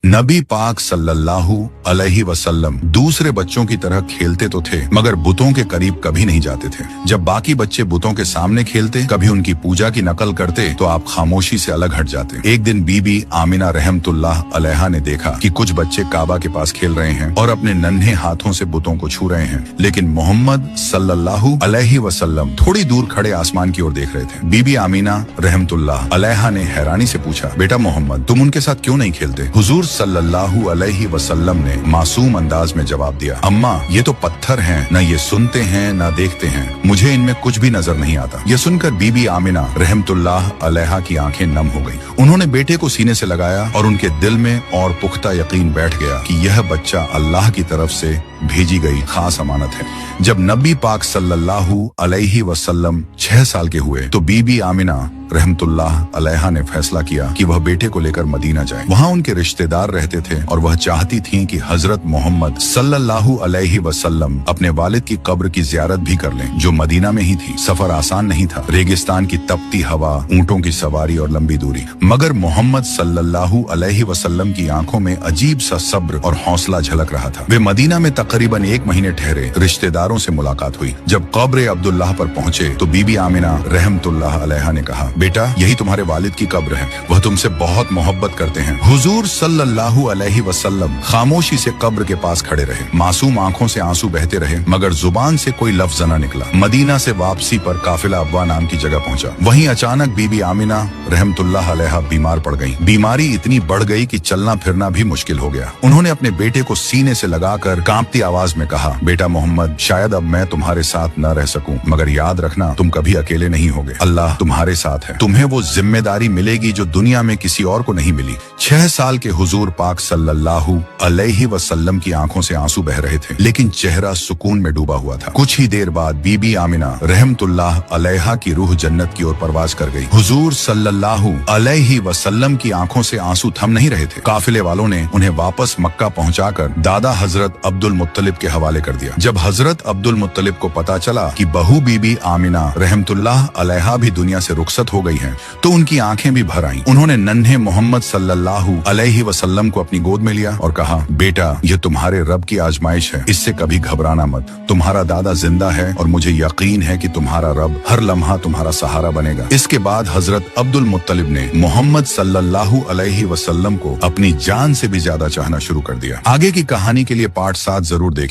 नबी पाक सल्लल्लाहु अलैहि वसल्लम दूसरे बच्चों की तरह खेलते तो थे मगर बुतों के करीब कभी नहीं जाते थे। जब बाकी बच्चे बुतों के सामने खेलते, कभी उनकी पूजा की नकल करते तो आप खामोशी से अलग हट जाते। एक दिन बीबी आमिना रहमतुल्लाह अलैहा ने देखा कि कुछ बच्चे काबा के पास खेल रहे हैं और अपने नन्हे हाथों से बुतों को छू रहे हैं, लेकिन मोहम्मद सल्लल्लाहु अलैहि वसल्लम थोड़ी दूर खड़े आसमान की ओर देख रहे थे। बीबी आमिना रहमतुल्लाह अलैहा ने हैरानी से पूछा, बेटा मोहम्मद, तुम उनके साथ क्यों नहीं खेलते? हुजूर सल्लल्लाहु अलैहि वसल्लम ने मासूम अंदाज में जवाब दिया, अम्मा, ये तो पत्थर हैं, न ये सुनते हैं न देखते हैं, मुझे इनमें कुछ भी नजर नहीं आता। ये सुनकर बीबी आमिना रहमतुल्लाह अलैहा की आंखें नम हो गईं। उन्होंने बेटे को सीने से लगाया और उनके दिल में और पुख्ता यकीन बैठ गया कि यह बच्चा अल्लाह की तरफ से भेजी गई खास अमानत है। जब नबी पाक सल्लल्लाहु अलैहि वसल्लम 6 साल के हुए तो बीबी आमिना रहमतुल्लाह अलैहा ने फैसला किया कि वह बेटे को लेकर मदीना जाए। वहाँ उनके रिश्तेदार रहते थे और वह चाहती थीं कि हजरत मोहम्मद सल्लल्लाहु अलैहि वसल्लम अपने वालिद की कब्र की जियारत भी कर लें, जो मदीना में ही थी। सफर आसान नहीं था, रेगिस्तान की तपती हवा, ऊंटों की सवारी और लंबी दूरी, मगर मोहम्मद सल्लल्लाहु अलैहि वसल्लम की आंखों में अजीब सा सब्र और हौसला झलक रहा था। वे मदीना में तकरीबन 1 महीने ठहरे। रिश्तेदारों से मुलाकात हुई। जब कब्र अब्दुल्लाह पर पहुंचे तो बीबी आमिना रहमतुल्लाह अलैहा ने कहा, बेटा, यही तुम्हारे वालिद की कब्र है, वह तुमसे बहुत मोहब्बत करते हैं। हुजूर सल्लल्लाहु अलैहि वसल्लम खामोशी से कब्र के पास खड़े रहे। मासूम आंखों से आंसू बहते रहे मगर जुबान से कोई लफ्ज न निकला। मदीना से वापसी पर काफिला अब्वा नाम की जगह पहुंचा। वहीं अचानक बीबी आमिना रहमतुल्लाह अलैहा बीमार पड़ गईं। बीमारी इतनी बढ़ गई कि चलना फिरना भी मुश्किल हो गया। उन्होंने अपने बेटे को सीने से लगाकर कांपती आवाज में कहा, बेटा मोहम्मद, शायद अब मैं तुम्हारे साथ न रह सकूं, मगर याद रखना, तुम कभी अकेले नहीं होगे। अल्लाह तुम्हारे साथ है। तुम्हें वो जिम्मेदारी मिलेगी जो दुनिया में किसी और को नहीं मिली। 6 साल के हुजूर पाक सल्लल्लाहु अलैहि वसल्लम की आंखों से आंसू बह रहे थे, लेकिन चेहरा सुकून में डूबा हुआ था। कुछ ही देर बाद बीबी आमिना रहमतुल्लाह अलैहा की रूह जन्नत की ओर परवाज कर गई। हुजूर सल्लल्लाहु अलैहि वसल्लम की आंखों से आंसू थम नहीं रहे थे। काफिले वालों ने उन्हें वापस मक्का पहुंचाकर दादा हजरत अब्दुल मुत्तलिब के हवाले कर दिया। जब हजरत अब्दुल मुत्तलिब को पता चला कि बहू बीबी आमिना रहमतुल्लाह अलैहा भी दुनिया से रुखसत हो गई है, तो उनकी आंखें भी भर आईं। उन्होंने नन्हे मोहम्मद सल्लल्लाहु अलैहि वसल्लम को अपनी गोद में लिया और कहा, बेटा, यह तुम्हारे रब की आजमाइश है, इससे कभी घबराना मत। तुम्हारा दादा जिंदा है और मुझे यकीन है कि तुम्हारा रब हर लम्हा तुम्हारा सहारा बनेगा। इसके बाद हजरत अब्दुल मुत्तलिब ने मोहम्मद सल्लल्लाहु अलैहि वसल्लम को अपनी जान से भी ज्यादा चाहना शुरू कर दिया। आगे की कहानी के लिए पार्ट 7 जरूर देखिए।